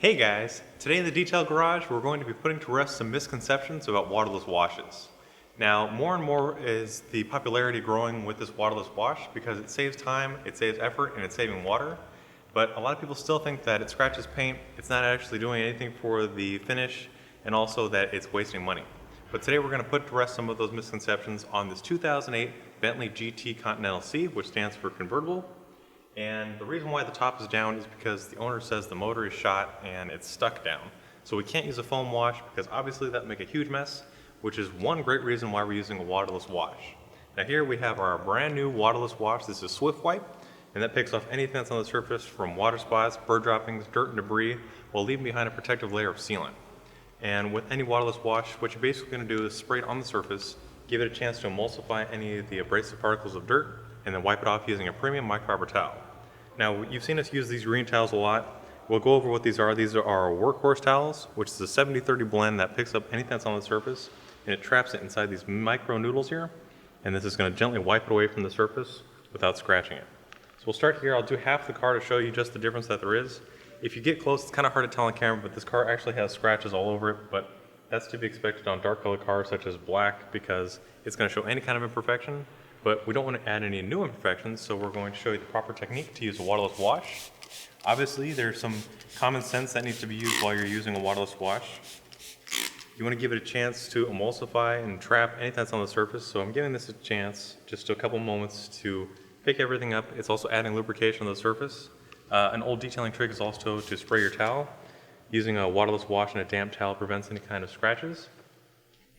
Hey guys, today in the Detail Garage we're going to be putting to rest some misconceptions about waterless washes. Now more and more is the popularity growing with this waterless wash because it saves time, it saves effort, and it's saving water. But a lot of people still think that it scratches paint, it's not actually doing anything for the finish, and also that it's wasting money. But today we're going to put to rest some of those misconceptions on this 2008 Bentley GT Continental C, which stands for convertible. And the reason why the top is down is because the owner says the motor is shot and it's stuck down. So we can't use a foam wash because obviously that would make a huge mess, which is one great reason why we're using a waterless wash. Now here we have our brand new waterless wash. This is Swift Wipe, and that picks off anything that's on the surface from water spots, bird droppings, dirt and debris, while leaving behind a protective layer of sealant. And with any waterless wash, what you're basically going to do is spray it on the surface, give it a chance to emulsify any of the abrasive particles of dirt, and then wipe it off using a premium microfiber towel. Now, you've seen us use these green towels a lot. We'll go over what these are. These are our Workhorse Towels, which is a 70-30 blend that picks up anything that's on the surface, and it traps it inside these micro noodles here, and this is going to gently wipe it away from the surface without scratching it. So we'll start here. I'll do half the car to show you just the difference that there is. If you get close, it's kind of hard to tell on camera, but this car actually has scratches all over it, but that's to be expected on dark colored cars such as black because it's going to show any kind of imperfection. But we don't want to add any new imperfections, so we're going to show you the proper technique to use a waterless wash. Obviously, there's some common sense that needs to be used while you're using a waterless wash. You want to give it a chance to emulsify and trap anything that's on the surface, so I'm giving this a chance, just a couple moments to pick everything up. It's also adding lubrication on the surface. An old detailing trick is also to spray your towel. Using a waterless wash and a damp towel prevents any kind of scratches.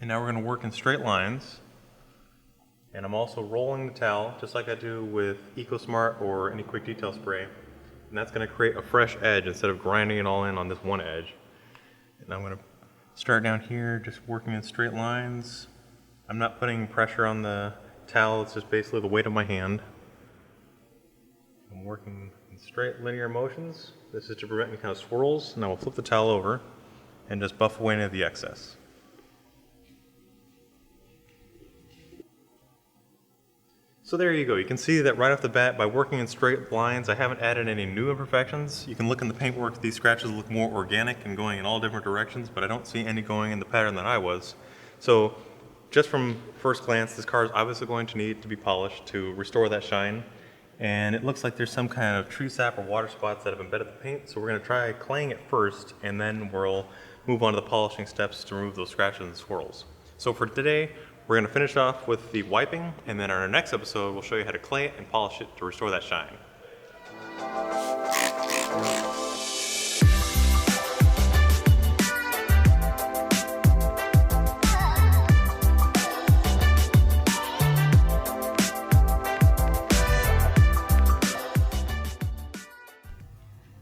And now we're going to work in straight lines. And I'm also rolling the towel, just like I do with EcoSmart or any quick detail spray. And that's going to create a fresh edge instead of grinding it all in on this one edge. And I'm going to start down here, just working in straight lines. I'm not putting pressure on the towel, it's just basically the weight of my hand. I'm working in straight linear motions. This is to prevent any kind of swirls. Now we'll flip the towel over and just buff away any of the excess. So there you go. You can see that right off the bat, by working in straight lines, I haven't added any new imperfections. You can look in the paintwork, these scratches look more organic and going in all different directions, but I don't see any going in the pattern that I was. So just from first glance, this car is obviously going to need to be polished to restore that shine. And it looks like there's some kind of tree sap or water spots that have embedded the paint, so we're going to try claying it first, and then we'll move on to the polishing steps to remove those scratches and swirls. So for today, we're going to finish off with the wiping, and then in our next episode, we'll show you how to clay it and polish it to restore that shine.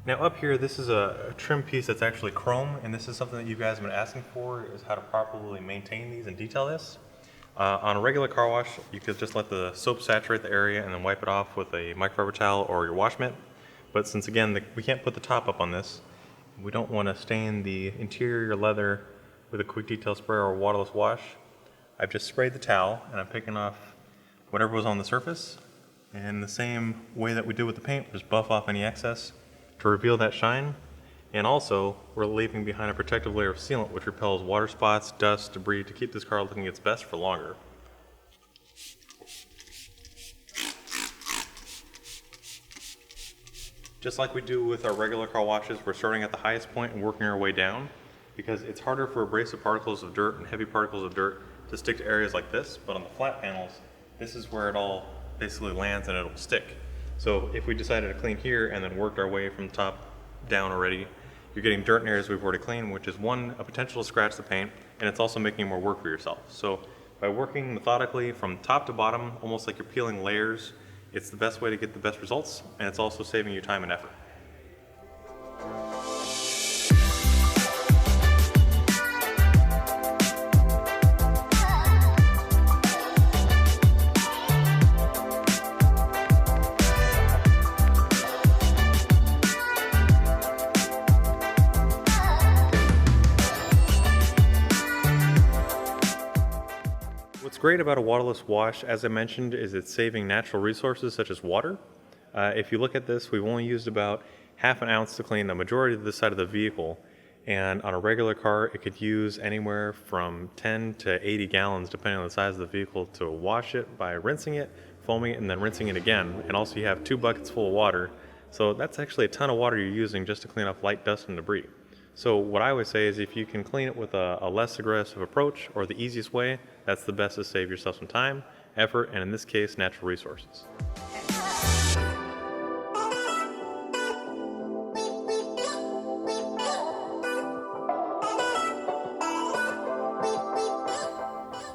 Now up here, this is a trim piece that's actually chrome, and this is something that you guys have been asking for, is how to properly maintain these and detail this. On a regular car wash, you could just let the soap saturate the area and then wipe it off with a microfiber towel or your wash mitt. But since again, we can't put the top up on this, we don't want to stain the interior leather with a quick detail spray or a waterless wash. I've just sprayed the towel and I'm picking off whatever was on the surface. And the same way that we do with the paint, just buff off any excess to reveal that shine. And also, we're leaving behind a protective layer of sealant which repels water spots, dust, debris to keep this car looking its best for longer. Just like we do with our regular car washes, we're starting at the highest point and working our way down because it's harder for abrasive particles of dirt and heavy particles of dirt to stick to areas like this, but on the flat panels, this is where it all basically lands and it'll stick. So if we decided to clean here and then worked our way from the top down already, you're getting dirt in areas we've already cleaned, which is one, a potential to scratch the paint, and it's also making more work for yourself. So by working methodically from top to bottom, almost like you're peeling layers, it's the best way to get the best results, and it's also saving you time and effort. What's great about a waterless wash, as I mentioned, is it's saving natural resources such as water. If you look at this, we've only used about half an ounce to clean the majority of the side of the vehicle, and on a regular car it could use anywhere from 10 to 80 gallons depending on the size of the vehicle to wash it by rinsing it, foaming it, and then rinsing it again. And also you have 2 buckets full of water, so that's actually a ton of water you're using just to clean up light dust and debris. So what I would say is if you can clean it with a less aggressive approach or the easiest way, that's the best to save yourself some time, effort, and in this case, natural resources.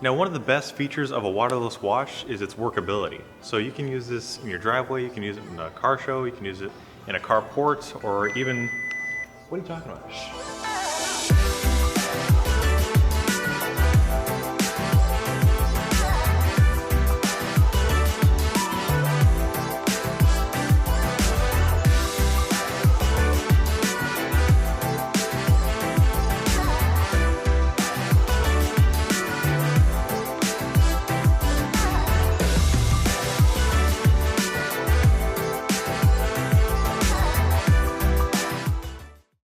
Now, one of the best features of a waterless wash is its workability. So you can use this in your driveway, you can use it in a car show, you can use it in a carport, or even... What are you talking about? Shh.